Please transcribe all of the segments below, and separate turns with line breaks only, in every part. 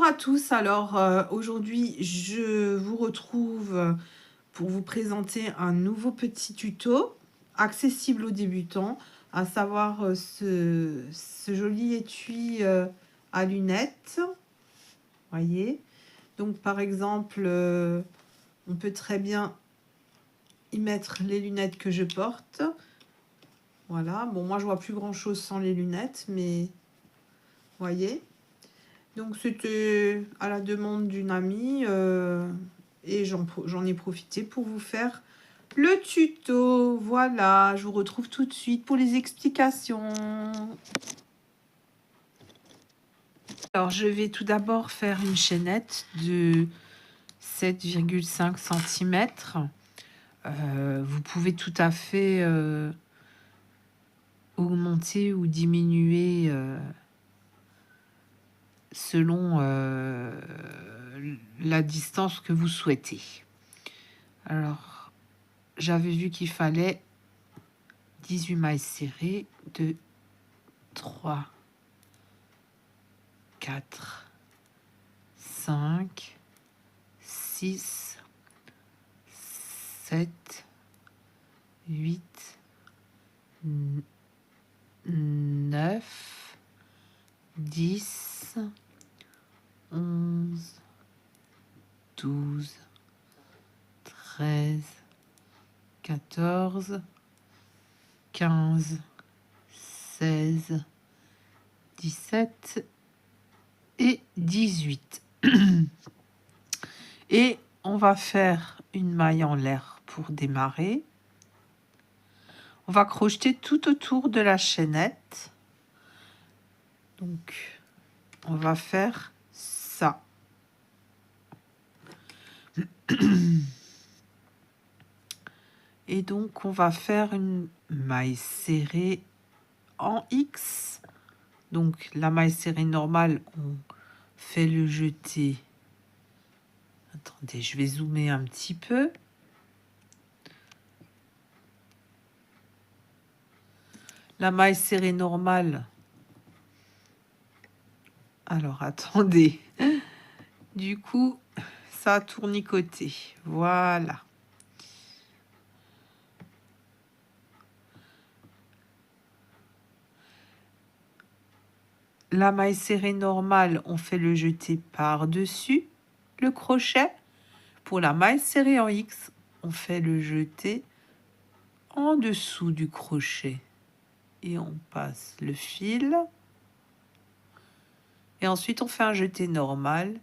à tous. Alors aujourd'hui, je vous retrouve pour vous présenter un nouveau petit tuto accessible aux débutants, à savoir ce joli étui à lunettes. Voyez. Donc par exemple, on peut très bien y mettre les lunettes que je porte. Voilà. Bon, moi je vois plus grand chose sans les lunettes, mais voyez. Donc c'était à la demande d'une amie et j'en ai profité pour vous faire le tuto. Voilà, je vous retrouve tout de suite pour les explications. Alors je vais tout d'abord faire une chaînette de 7,5 cm. Vous pouvez tout à fait augmenter ou diminuer selon la distance que vous souhaitez. Alors, j'avais vu qu'il fallait 18 mailles serrées de 3, 4, 5, 6, 7, 8, 9, 10, 11, 12, 13, 14, 15, 16, 17 et 18. Et on va faire une maille en l'air pour démarrer. On va crocheter tout autour de la chaînette. Donc, on va faire ça. Et donc, on va faire une maille serrée en X. Donc, la maille serrée normale, on fait le jeté. Attendez, je vais zoomer un petit peu. La maille serrée normale. Alors, attendez. Du coup, ça a tournicoté. Voilà. La maille serrée normale, on fait le jeté par-dessus le crochet. Pour la maille serrée en X, on fait le jeté en dessous du crochet. Et on passe le fil. Et ensuite, on fait un jeté normal.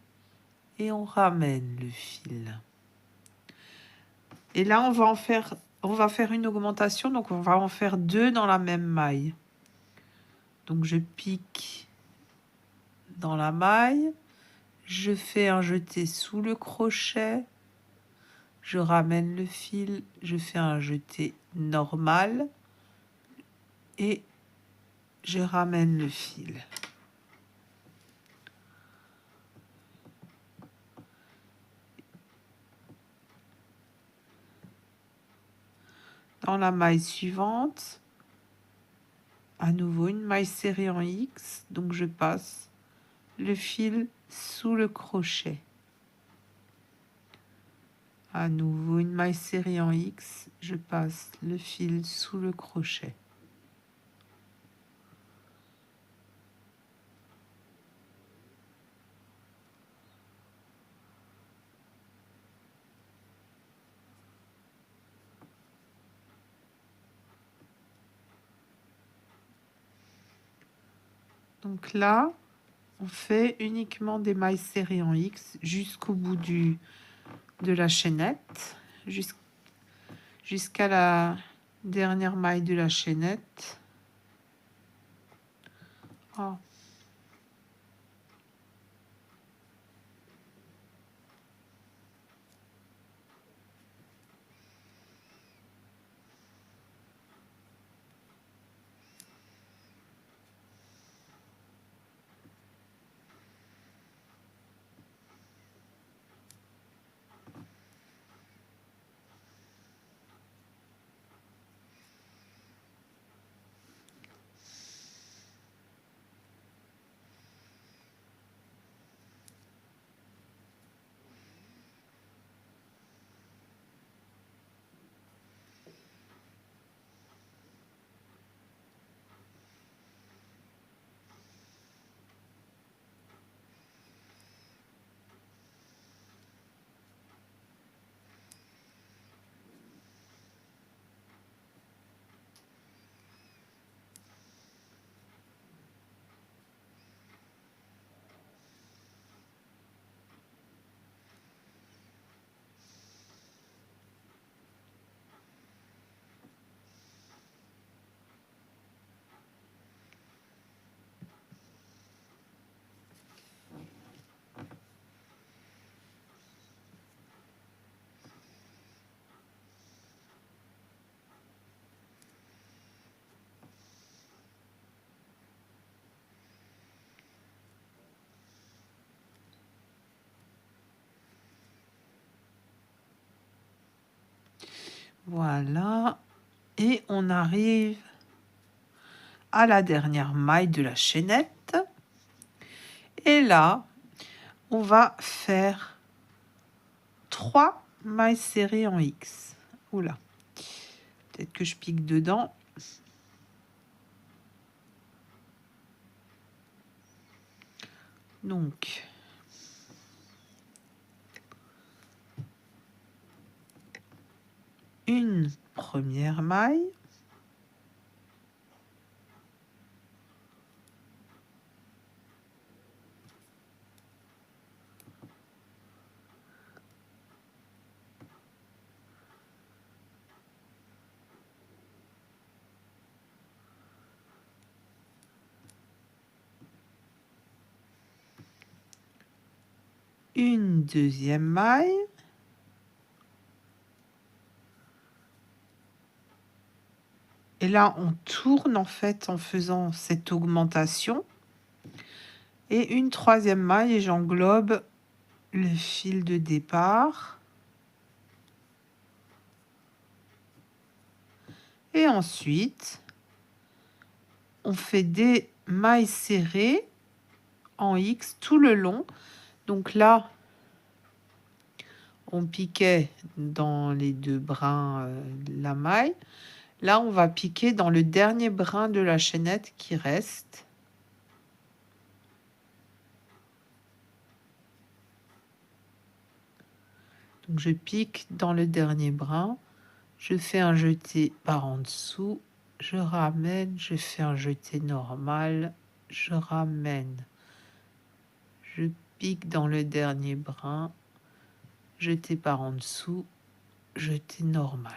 Et on ramène le fil. Et là, on va faire une augmentation. Donc, on va en faire 2 dans la même maille. Donc, je pique dans la maille. Je fais un jeté sous le crochet. Je ramène le fil. Je fais un jeté normal. Et je ramène le fil. Dans la maille suivante, à nouveau une maille serrée en X, donc je passe le fil sous le crochet. À nouveau une maille serrée en X, je passe le fil sous le crochet. Donc là, on fait uniquement des mailles serrées en X jusqu'au bout de la chaînette, jusqu'à la dernière maille de la chaînette. Oh. Voilà. Et on arrive à la dernière maille de la chaînette. Et là, on va faire 3 mailles serrées en X. Oula. Peut-être que je pique dedans. Donc, une première maille. Une deuxième maille. Et là, on tourne en fait en faisant cette augmentation. Et une troisième maille et j'englobe le fil de départ. Et ensuite, on fait des mailles serrées en X tout le long. Donc là, on piquait dans les 2 brins la maille. Là, on va piquer dans le dernier brin de la chaînette qui reste. Donc, je pique dans le dernier brin. Je fais un jeté par en dessous. Je ramène, je fais un jeté normal. Je ramène. Je pique dans le dernier brin. Jeté par en dessous. Jeté normal.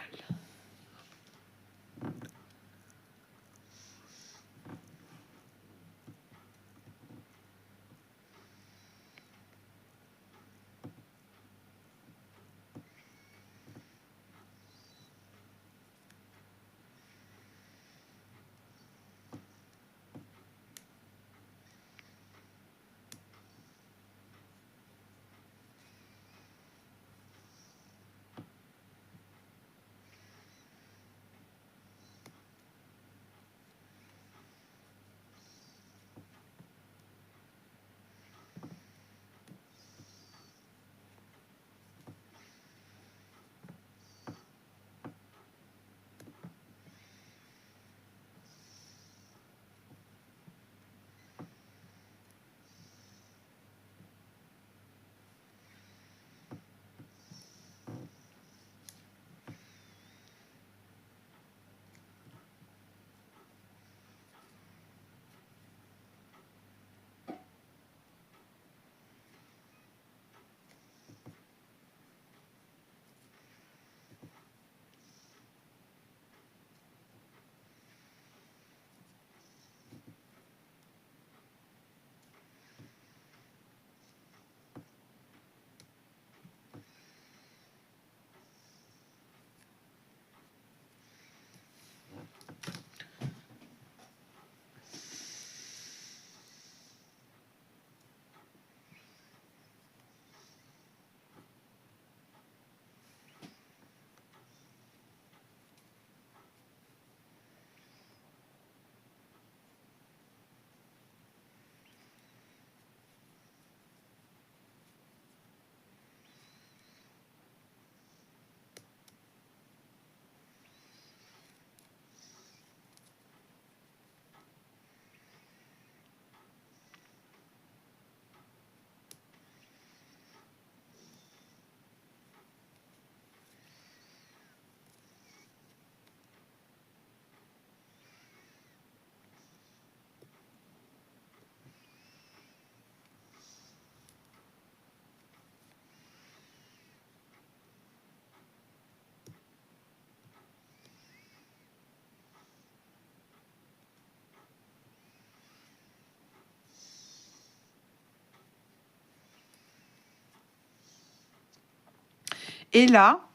Et là,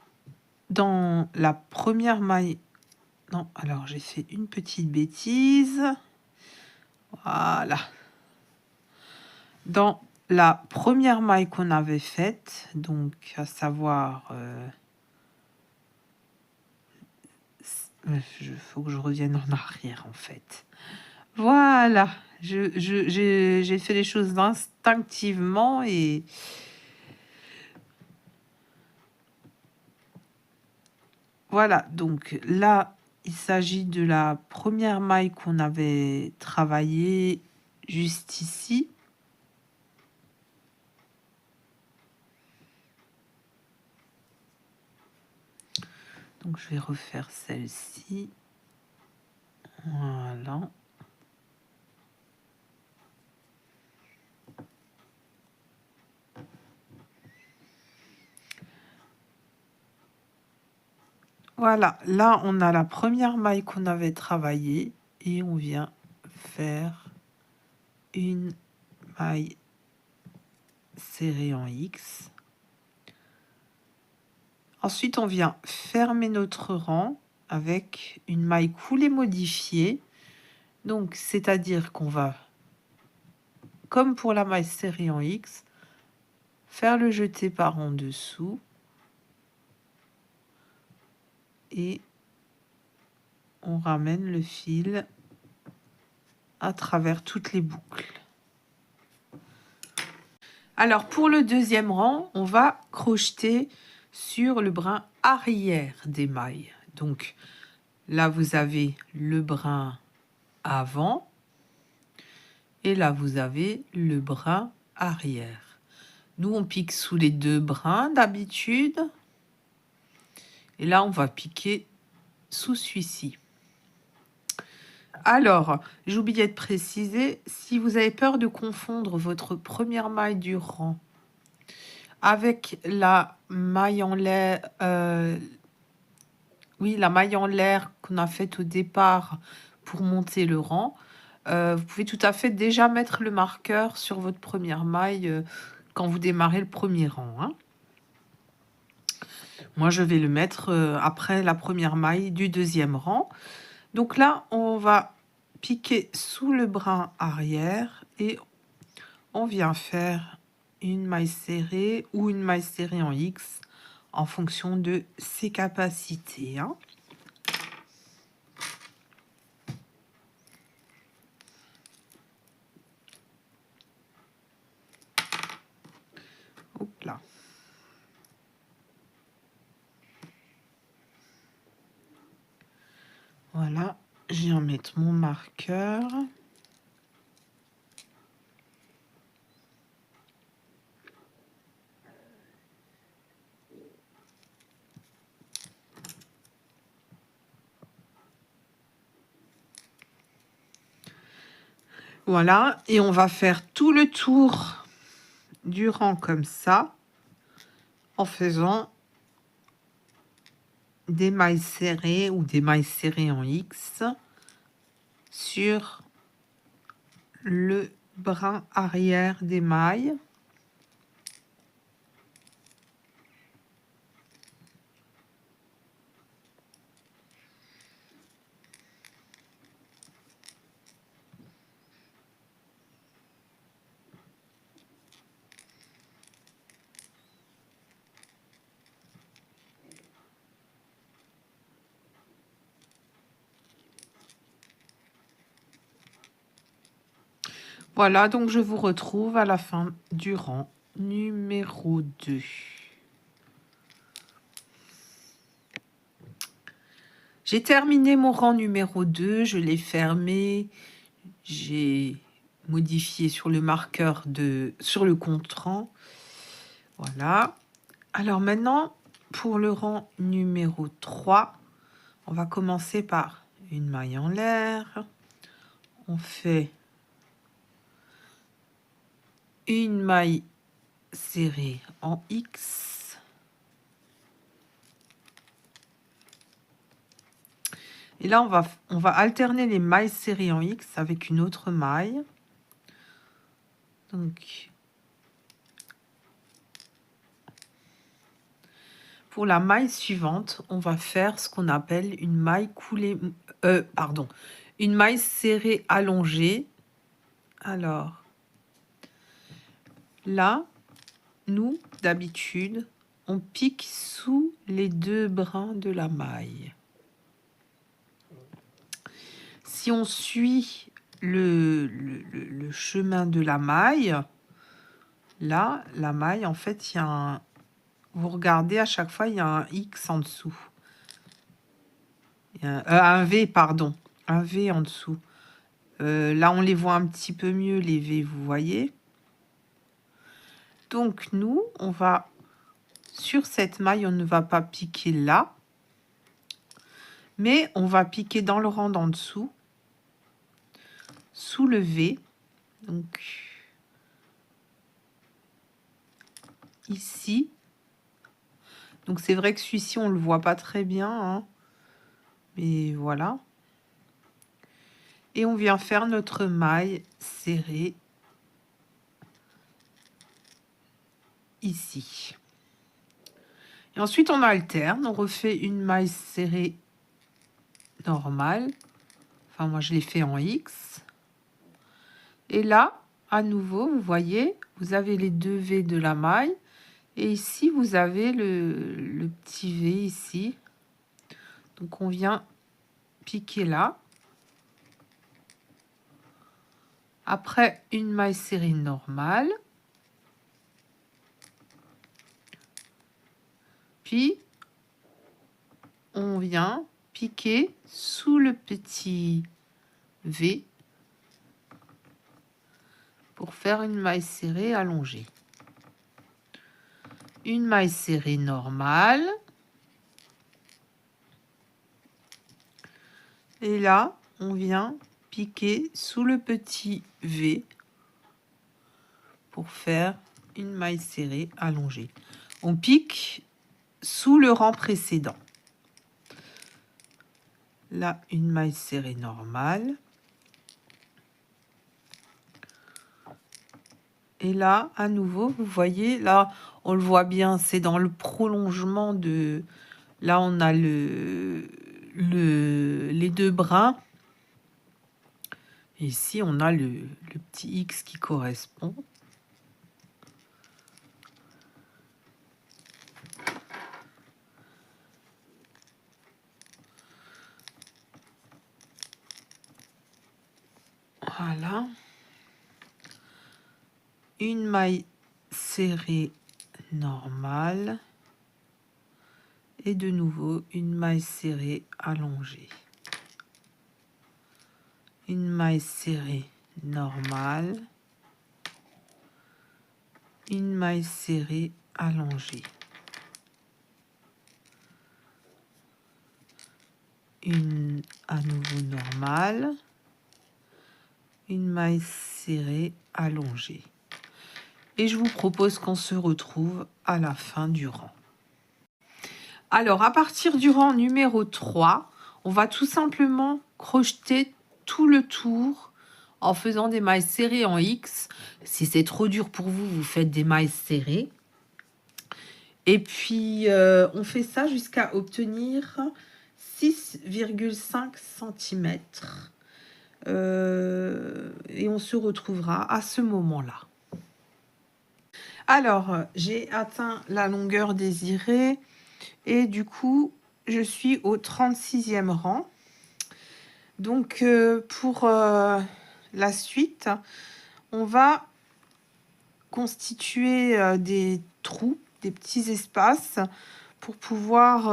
dans la première maille... Non, alors j'ai fait une petite bêtise. Voilà. Dans la première maille qu'on avait faite, donc à savoir Faut que je revienne en arrière, en fait. Voilà. J'ai fait les choses instinctivement et... Voilà, donc là, il s'agit de la première maille qu'on avait travaillée juste ici. Donc, je vais refaire celle-ci. Voilà. Voilà, là, on a la première maille qu'on avait travaillée et on vient faire une maille serrée en X. Ensuite, on vient fermer notre rang avec une maille coulée modifiée. Donc, c'est-à-dire qu'on va, comme pour la maille serrée en X, faire le jeté par en dessous et on ramène le fil à travers toutes les boucles. Alors, pour le deuxième rang, on va crocheter sur le brin arrière des mailles. Donc, là, vous avez le brin avant et là, vous avez le brin arrière. Nous, on pique sous les deux brins d'habitude. Et là, on va piquer sous celui-ci. Alors, j'ai oublié de préciser, si vous avez peur de confondre votre première maille du rang avec la maille en l'air, oui, la maille en l'air qu'on a faite au départ pour monter le rang, vous pouvez tout à fait déjà mettre le marqueur sur votre première maille quand vous démarrez le premier rang, hein. Moi, je vais le mettre après la première maille du deuxième rang. Donc là, on va piquer sous le brin arrière et on vient faire une maille serrée ou une maille serrée en X en fonction de ses capacités, hein. Hop là. Voilà, je viens mettre mon marqueur. Voilà, et on va faire tout le tour du rang comme ça, en faisant des mailles serrées ou des mailles serrées en X sur le brin arrière des mailles. Voilà, donc je vous retrouve à la fin du rang numéro 2. J'ai terminé mon rang numéro 2, je l'ai fermé, j'ai modifié sur le marqueur sur le compte-rang. Voilà. Alors maintenant, pour le rang numéro 3, on va commencer par une maille en l'air. On fait une maille serrée en X. Et là, on va alterner les mailles serrées en X avec une autre maille. Donc, pour la maille suivante, on va faire ce qu'on appelle une maille coulée, une maille serrée allongée. Alors, là, nous, d'habitude, on pique sous les deux brins de la maille. si on suit le chemin de la maille, là, la maille, en fait, il y a un... Vous regardez, à chaque fois, il y a un X en dessous. Il y a un V, pardon. Un V en dessous. Là, on les voit un petit peu mieux, les V, vous voyez. Donc, nous, on va... Sur cette maille, on ne va pas piquer là. Mais on va piquer dans le rang d'en dessous. Sous le V. Donc, ici. Donc, c'est vrai que celui-ci, on ne le voit pas très bien. Hein. Mais voilà. Et on vient faire notre maille serrée ici. Et ensuite, on alterne. On refait une maille serrée normale. Enfin, moi, je l'ai fait en X. Et là, à nouveau, vous voyez, vous avez les deux V de la maille. Et ici, vous avez le petit V ici. Donc, on vient piquer là. Après, une maille serrée normale. Puis, on vient piquer sous le petit V pour faire une maille serrée allongée. Une maille serrée normale. Et là, on vient piquer sous le petit V pour faire une maille serrée allongée. On pique sous le rang précédent. Là, une maille serrée normale. Et là, à nouveau, vous voyez, là, on le voit bien, c'est dans le prolongement de... Là, on a les deux brins. Et ici, on a le petit X qui correspond. Voilà. Une maille serrée normale. Et de nouveau, une maille serrée allongée. Une maille serrée normale. Une maille serrée allongée. Une à nouveau normale. Une maille serrée allongée. Et je vous propose qu'on se retrouve à la fin du rang. Alors, à partir du rang numéro 3, on va tout simplement crocheter tout le tour en faisant des mailles serrées en X. Si c'est trop dur pour vous, vous faites des mailles serrées. Et puis, on fait ça jusqu'à obtenir 6,5 cm. Et on se retrouvera à ce moment-là. Alors, j'ai atteint la longueur désirée et du coup, je suis au 36e rang. Donc, pour la suite, on va constituer des trous, des petits espaces pour pouvoir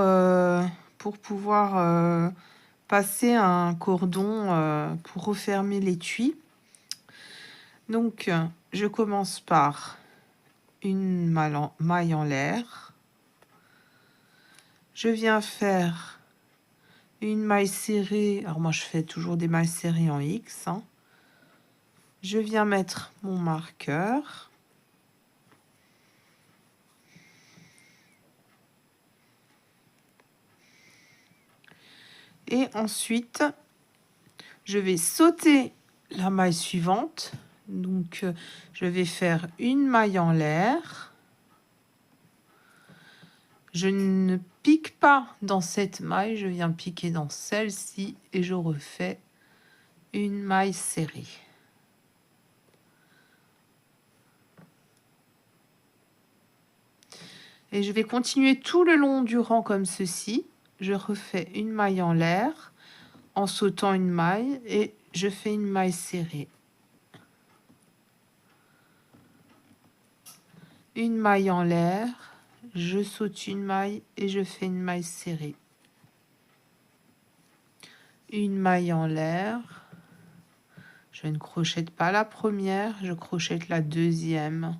passer un cordon pour refermer l'étui. Donc, je commence par une maille en l'air. Je viens faire une maille serrée. Alors moi, je fais toujours des mailles serrées en X. Hein. Je viens mettre mon marqueur. Et ensuite, je vais sauter la maille suivante. Donc, je vais faire une maille en l'air. Je ne pique pas dans cette maille, je viens piquer dans celle-ci et je refais une maille serrée. Et je vais continuer tout le long du rang comme ceci. Je refais une maille en l'air. en sautant une maille et je fais une maille serrée. Une maille en l'air, je saute une maille et je fais une maille serrée. Une maille en l'air, je ne crochète pas la première, je crochète la deuxième.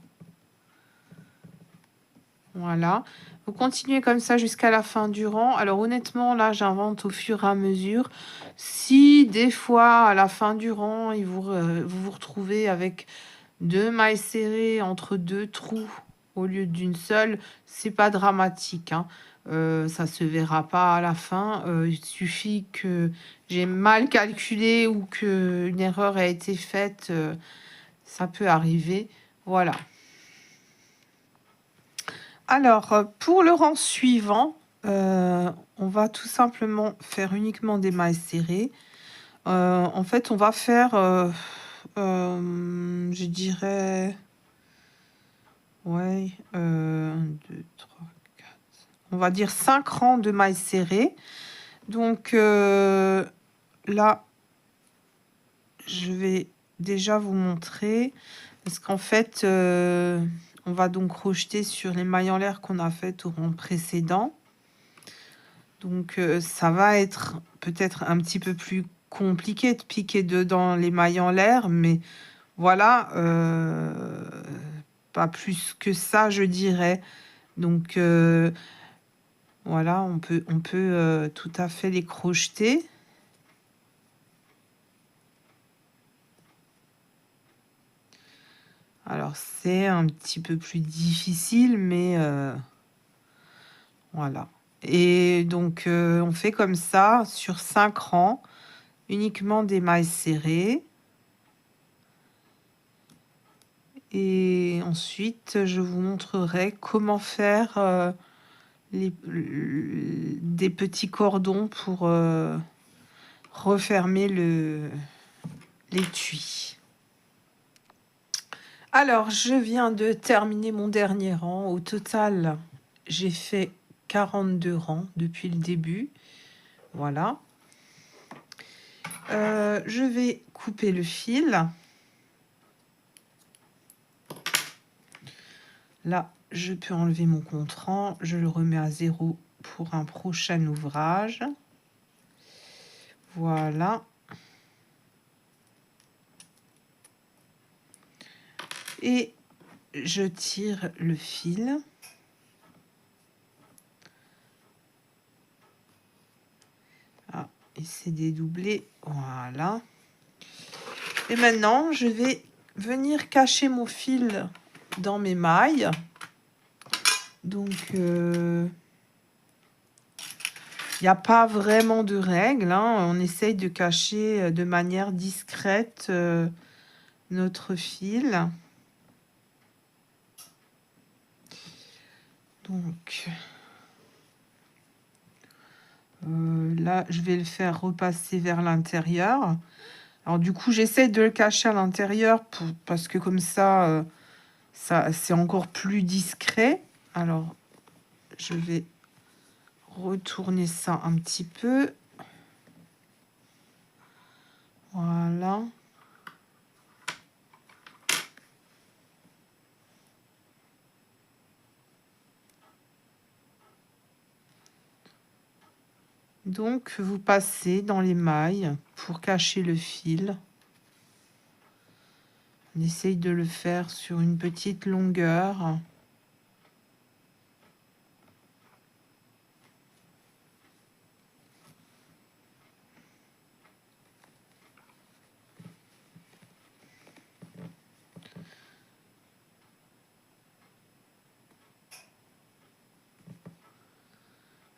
Voilà, vous continuez comme ça jusqu'à la fin du rang. Alors honnêtement, là, j'invente au fur et à mesure. Si des fois, à la fin du rang, vous vous retrouvez avec 2 mailles serrées entre 2 trous au lieu d'une seule, c'est pas dramatique, hein. Ça se verra pas à la fin. Il suffit que j'ai mal calculé ou que une erreur a été faite. Ça peut arriver. Voilà. Alors, pour le rang suivant, on va tout simplement faire uniquement des mailles serrées. En fait, on va faire, je dirais, ouais, 1, 2, 3, 4. On va dire 5 rangs de mailles serrées. Donc, là, je vais déjà vous montrer. Parce qu'en fait, on va donc crocheter sur les mailles en l'air qu'on a faites au rang précédent. Donc, ça va être peut-être un petit peu plus compliqué de piquer dedans les mailles en l'air, mais voilà, pas plus que ça, je dirais. Donc, voilà, on peut tout à fait les crocheter. Alors, c'est un petit peu plus difficile, mais voilà. Et donc, on fait comme ça sur 5 rangs, uniquement des mailles serrées. Et ensuite, je vous montrerai comment faire des petits cordons pour refermer l'étui. Alors, je viens de terminer mon dernier rang. Au total, j'ai fait 42 rangs depuis le début. Voilà. Je vais couper le fil. Là, je peux enlever mon contre-rang. Je le remets à 0 pour un prochain ouvrage. Voilà. Et je tire le fil. Ah, et c'est dédoublé. Voilà. Et maintenant, je vais venir cacher mon fil dans mes mailles. Donc, il n'y a pas vraiment de règle, hein. On essaye de cacher de manière discrète notre fil. Donc, là, je vais le faire repasser vers l'intérieur. Alors, du coup, j'essaie de le cacher à l'intérieur parce que comme ça, c'est encore plus discret. Alors, je vais retourner ça un petit peu. Voilà. Donc, vous passez dans les mailles pour cacher le fil. On essaye de le faire sur une petite longueur.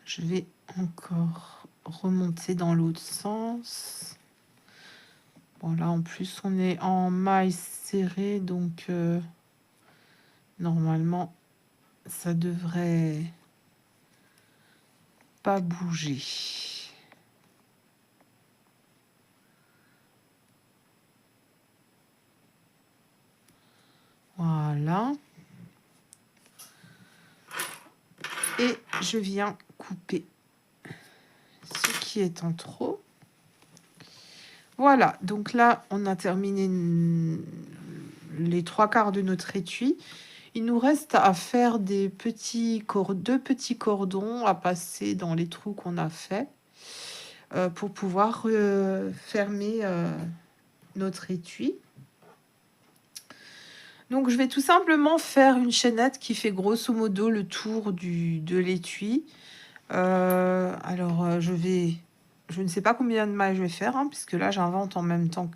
Je vais encore remonter dans l'autre sens. Bon, là, en plus, on est en maille serrée, donc normalement, ça devrait pas bouger. Voilà. Et je viens couper ce qui est en trop. Voilà, donc là, on a terminé les 3/4 de notre étui. Il nous reste à faire deux petits cordons à passer dans les trous qu'on a fait pour pouvoir fermer notre étui. Donc, je vais tout simplement faire une chaînette qui fait grosso modo le tour de l'étui. Alors, je ne sais pas combien de mailles je vais faire, hein, puisque là, j'invente en même temps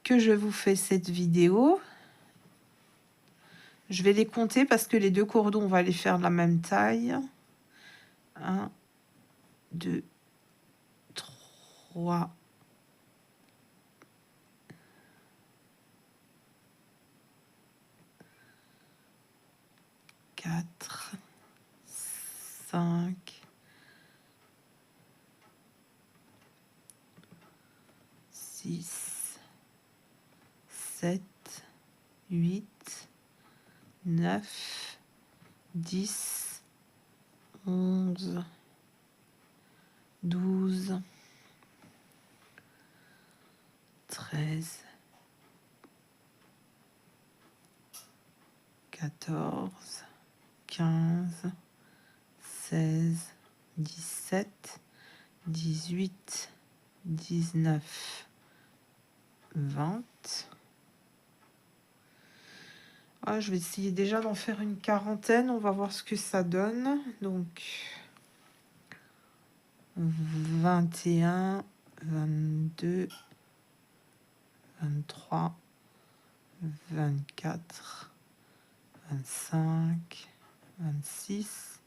que je vous fais cette vidéo. Je vais les compter parce que les deux cordons, on va les faire de la même taille. 1, 2, 3, 4, 5, 6, 7, 8, 9, 10, 11, 12, 13, 14, 15, 16, 17, 18, 19, 20. Ah, je vais essayer déjà d'en faire une quarantaine. On va voir ce que ça donne. Donc, 21, 22, 23, 24, 25, 26,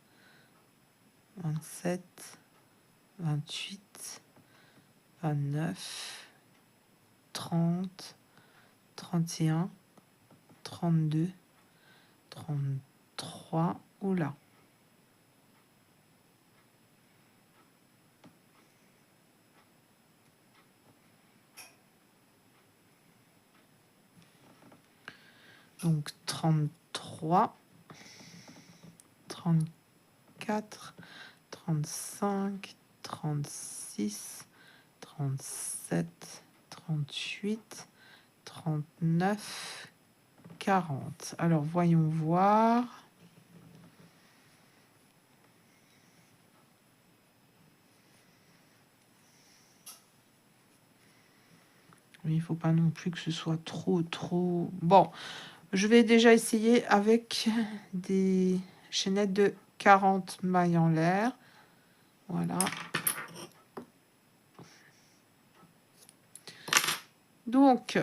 27, 28, 29, 30, 31, 32, 33. Oula. Donc 33, 34, 35, 36, 37, 38, 39, 40. Alors, voyons voir. Il ne faut pas non plus que ce soit trop... Bon, je vais déjà essayer avec des chaînettes de 40 mailles en l'air. Voilà. Donc,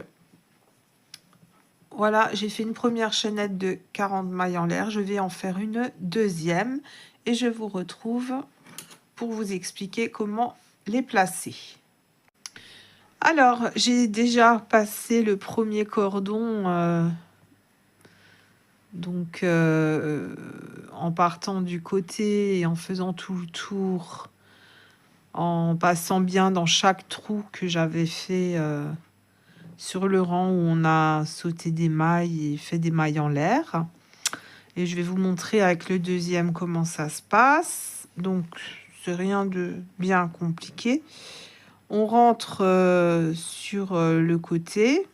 voilà, j'ai fait une première chaînette de 40 mailles en l'air. Je vais en faire une deuxième et je vous retrouve pour vous expliquer comment les placer. Alors, j'ai déjà passé le premier cordon, donc en partant du côté et en faisant tout le tour, en passant bien dans chaque trou que j'avais fait sur le rang où on a sauté des mailles et fait des mailles en l'air. Et je vais vous montrer avec le deuxième comment ça se passe. Donc, c'est rien de bien compliqué. On rentre sur le côté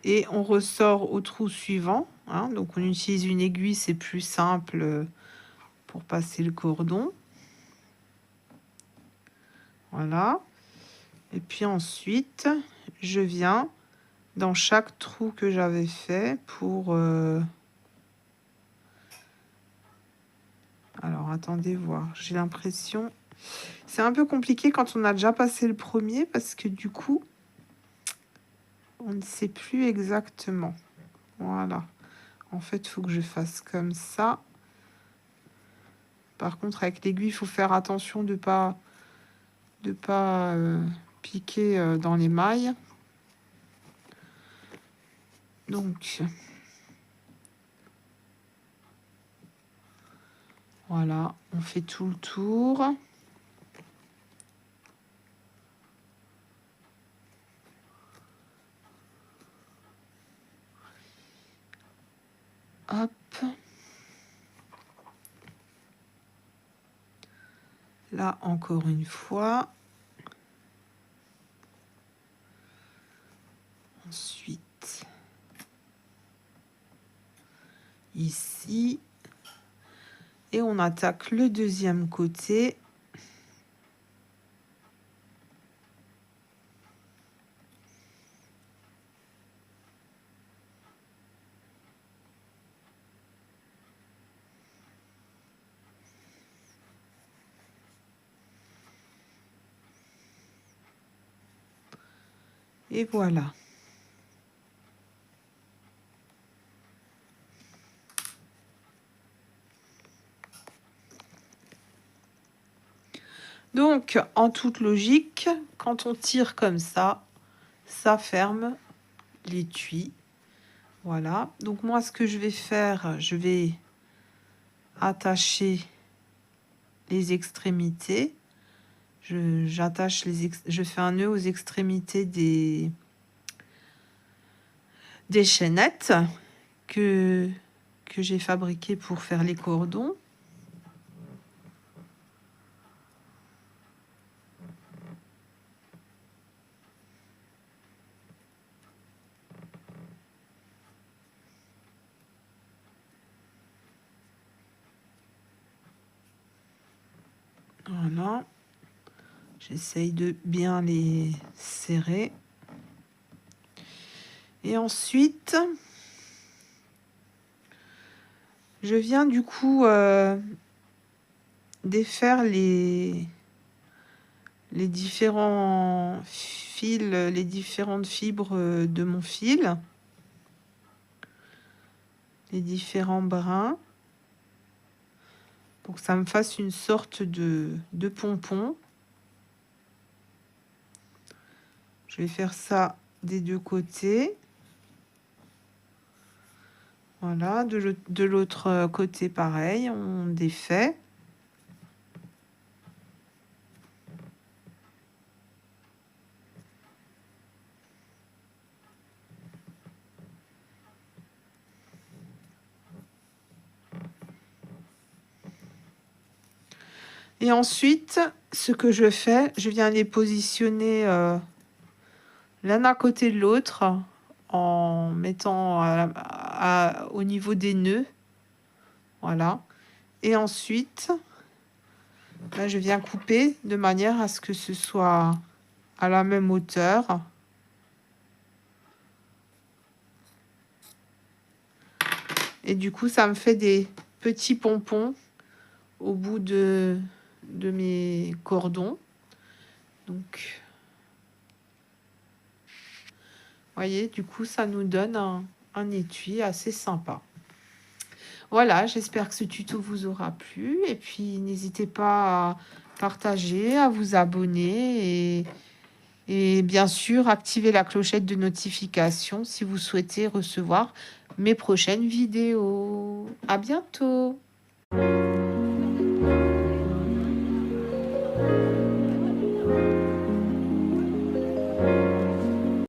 et on ressort au trou suivant. Hein. Donc, on utilise une aiguille, c'est plus simple pour passer le cordon. Voilà. Et puis ensuite, je viens dans chaque trou que j'avais fait pour... Alors, attendez voir. J'ai l'impression... C'est un peu compliqué quand on a déjà passé le premier parce que du coup, on ne sait plus exactement. Voilà. En fait, il faut que je fasse comme ça. Par contre, avec l'aiguille, il faut faire attention de pas piquer dans les mailles. Donc, voilà, on fait tout le tour. Hop. Là, encore une fois. Ensuite, ici. Et on attaque le deuxième côté. Et voilà. Donc, en toute logique, quand on tire comme ça ferme l'étui. Voilà. Donc, moi, ce que je vais faire, je vais attacher les extrémités. Je fais un nœud aux extrémités des chaînettes que j'ai fabriquées pour faire les cordons. Voilà. J'essaye de bien les serrer. Et ensuite, je viens du coup défaire les différents fils, les différentes fibres de mon fil, les différents brins, pour que ça me fasse une sorte de pompon. Je vais faire ça des deux côtés. Voilà, de l'autre côté, pareil, on défait. Et ensuite, ce que je fais, je viens les positionner l'un à côté de l'autre en mettant au niveau des nœuds. Voilà. Et ensuite, là, je viens couper de manière à ce que ce soit à la même hauteur. Et du coup, ça me fait des petits pompons au bout de mes cordons. Donc, voyez, du coup, ça nous donne un étui assez sympa. Voilà, j'espère que ce tuto vous aura plu. Et puis, n'hésitez pas à partager, à vous abonner et bien sûr, activer la clochette de notification si vous souhaitez recevoir mes prochaines vidéos. À bientôt!